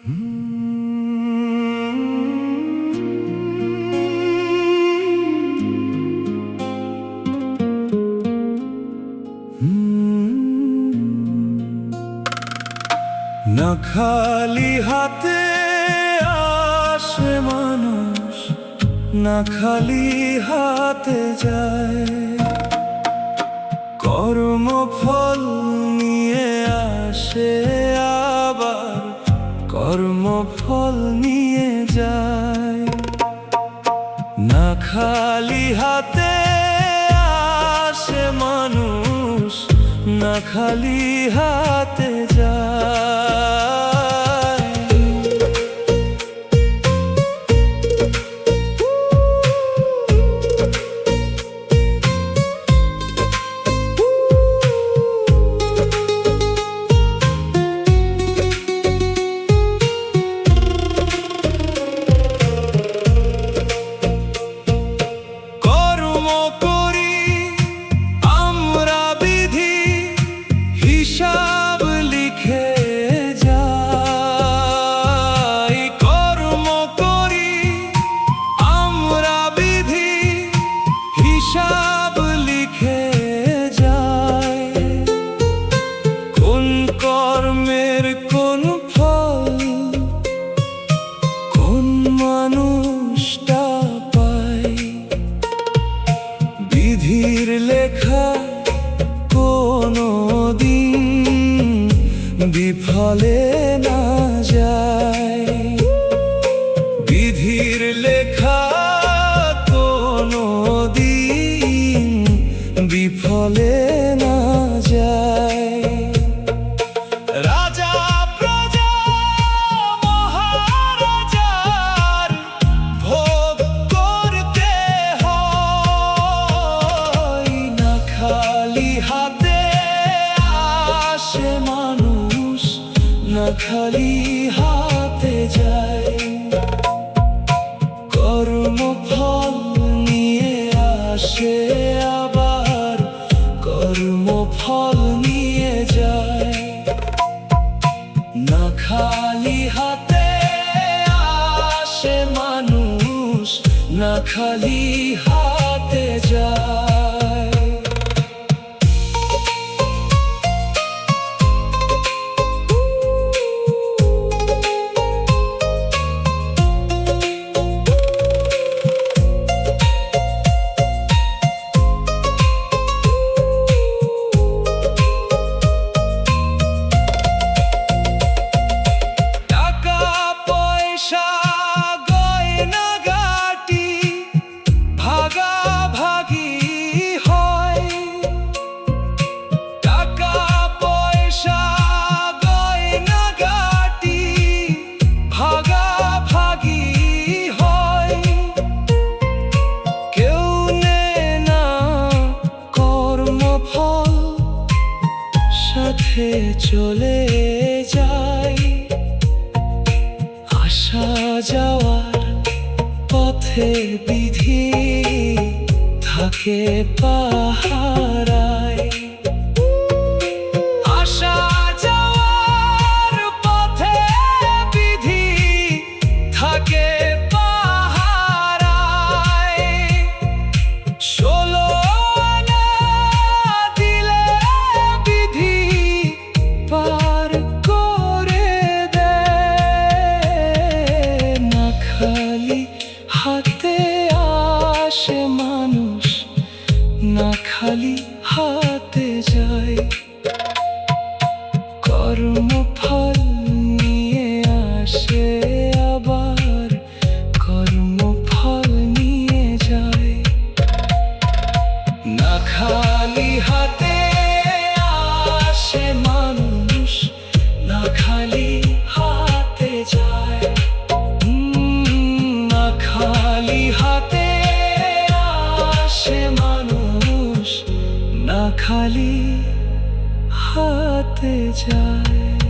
না খালি হাতে আসে মানুষ, না খালি হাতে যায়। কর্মফল নিয়ে আসে, আবার কর্মফল নিয়ে যায়। না খালি হাতে আসে মানুষ, না খালি হাতে যায়। কর্ম করি আমরা, বিধি হিসাব লিখে যাই। কর্ম করি আমরা, বিধি হিসাব লিখে যাই। কোন কর্মের কোন ফল কোন মানুষটা পায়, বিধির লেখা কোনো দিন বিফলে না যায়। বিধির লেখা কোনো দিন বিফলে না যায়। রাজা প্রজা মহারাজার ভোগ করতে হয়। না খালি হাতে আসে মানুষ, না খালি হাতে যায়। কর্মফল নিয়ে আসে, আবার কর্মফল নিয়ে যায়। না খালি হাতে আসে মানুষ, না খালি হাতে যায়। টাকা পয়সা গয়না গাটি ভাগাভাগি হয়। টাকা পয়সা গয়না গাটি ভাগাভাগি হয়। কেউ নেয় না কর্মফল, সাথে চলে যায়। আসা যাওয়ার পথে বিধি থাকে পাহারায়। আসা যাওয়ার পথে বিধি থাকে পাহারায়। 16 আনা দিলে বিধি পার করে দেয়। না খালি হাতে আসে মানুষ, না খালি হাতে যায়। কর্মফল নিয়ে আসে, আবার কর্মফল নিয়ে যায়। না খালি হাতে আসে মানুষ, না খালি হাতে যায়। না খালি হাতে আসে মানুষ, না খালি হাতে যায়।